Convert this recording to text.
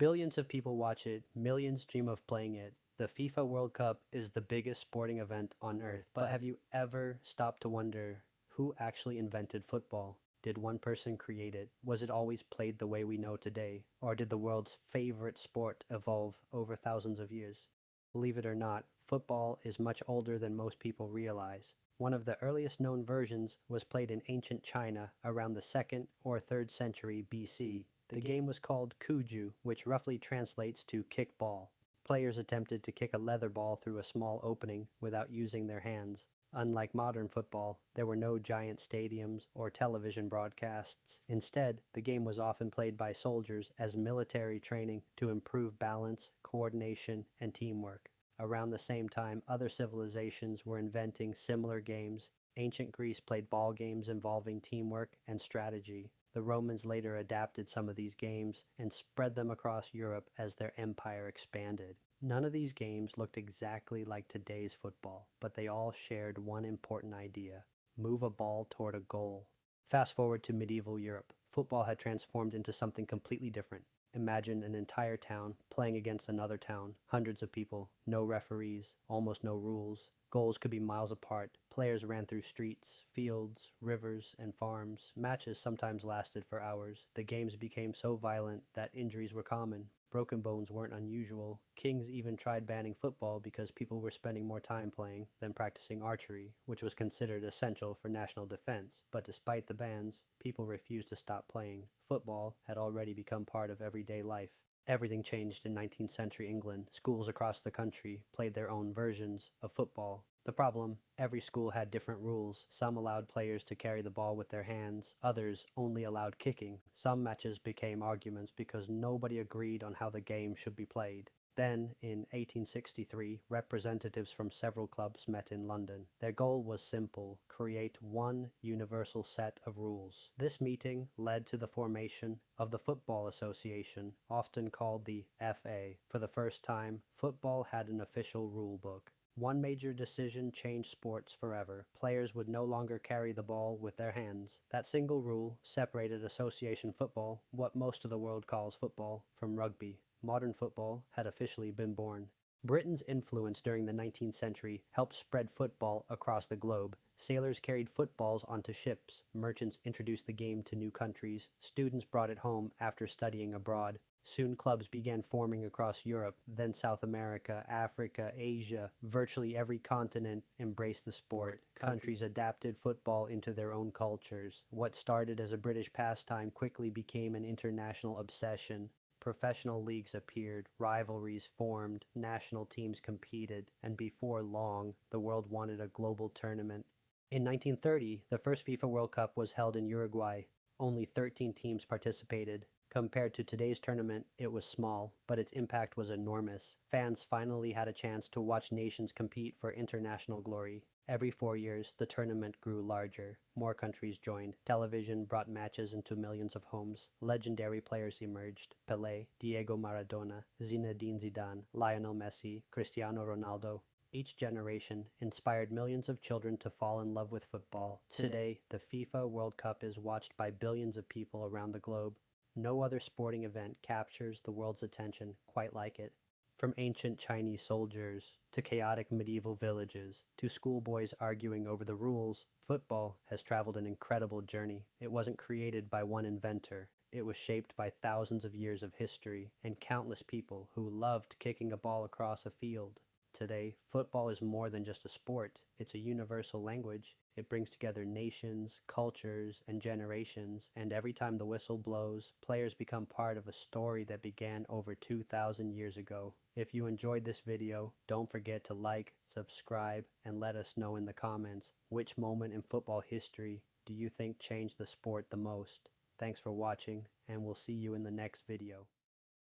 Billions of people watch it, millions dream of playing it. The FIFA World Cup is the biggest sporting event on earth. But have you ever stopped to wonder who actually invented football? Did one person create it? Was it always played the way we know today? Or did the world's favorite sport evolve over thousands of years? Believe it or not, football is much older than most people realize. One of the earliest known versions was played in ancient China around the 2nd or 3rd century BC. The game was called kuju, which roughly translates to kick ball. Players attempted to kick a leather ball through a small opening without using their hands. Unlike modern football, there were no giant stadiums or television broadcasts. Instead, the game was often played by soldiers as military training to improve balance, coordination, and teamwork. Around the same time, other civilizations were inventing similar games. Ancient Greece played ball games involving teamwork and strategy. The Romans later adapted some of these games and spread them across Europe as their empire expanded. None of these games looked exactly like today's football, but they all shared one important idea: move a ball toward a goal. Fast forward to medieval Europe. Football had transformed into something completely different. Imagine an entire town playing against another town, hundreds of people, no referees, almost no rules. Goals could be miles apart. Players ran through streets, fields, rivers, and farms. Matches sometimes lasted for hours. The games became so violent that injuries were common. Broken bones weren't unusual. Kings even tried banning football because people were spending more time playing than practicing archery, which was considered essential for national defense. But despite the bans, people refused to stop playing. Football had already become part of everyday life. Everything changed in 19th century England. Schools across the country played their own versions of football. The problem, every school had different rules. Some allowed players to carry the ball with their hands, others only allowed kicking. Some matches became arguments because nobody agreed on how the game should be played. Then, in 1863, representatives from several clubs met in London. Their goal was simple: create one universal set of rules. This meeting led to the formation of the Football Association, often called the FA. For the first time, football had an official rule book. One major decision changed sports forever. Players would no longer carry the ball with their hands. That single rule separated association football, what most of the world calls football, from rugby. Modern football had officially been born. Britain's influence during the 19th century helped spread football across the globe. Sailors carried footballs onto ships. Merchants introduced the game to new countries. Students brought it home after studying abroad. Soon clubs began forming across Europe, then South America, Africa, Asia. Virtually every continent embraced the sport. Countries adapted football into their own cultures. What started as a British pastime quickly became an international obsession. Professional leagues appeared, rivalries formed, national teams competed, and before long, the world wanted a global tournament. In 1930, the first FIFA World Cup was held in Uruguay. Only 13 teams participated. Compared to today's tournament, it was small, but its impact was enormous. Fans finally had a chance to watch nations compete for international glory. Every 4 years, the tournament grew larger. More countries joined. Television brought matches into millions of homes. Legendary players emerged: Pelé, Diego Maradona, Zinedine Zidane, Lionel Messi, Cristiano Ronaldo. Each generation inspired millions of children to fall in love with football. Today, the FIFA World Cup is watched by billions of people around the globe. No other sporting event captures the world's attention quite like it. From ancient Chinese soldiers to chaotic medieval villages to schoolboys arguing over the rules, football has traveled an incredible journey. It wasn't created by one inventor. It was shaped by thousands of years of history and countless people who loved kicking a ball across a field. Today, football is more than just a sport. It's a universal language. It brings together nations, cultures, and generations, and every time the whistle blows, players become part of a story that began over 2,000 years ago. If you enjoyed this video, don't forget to like, subscribe, and let us know in the comments which moment in football history do you think changed the sport the most. Thanks for watching, and we'll see you in the next video.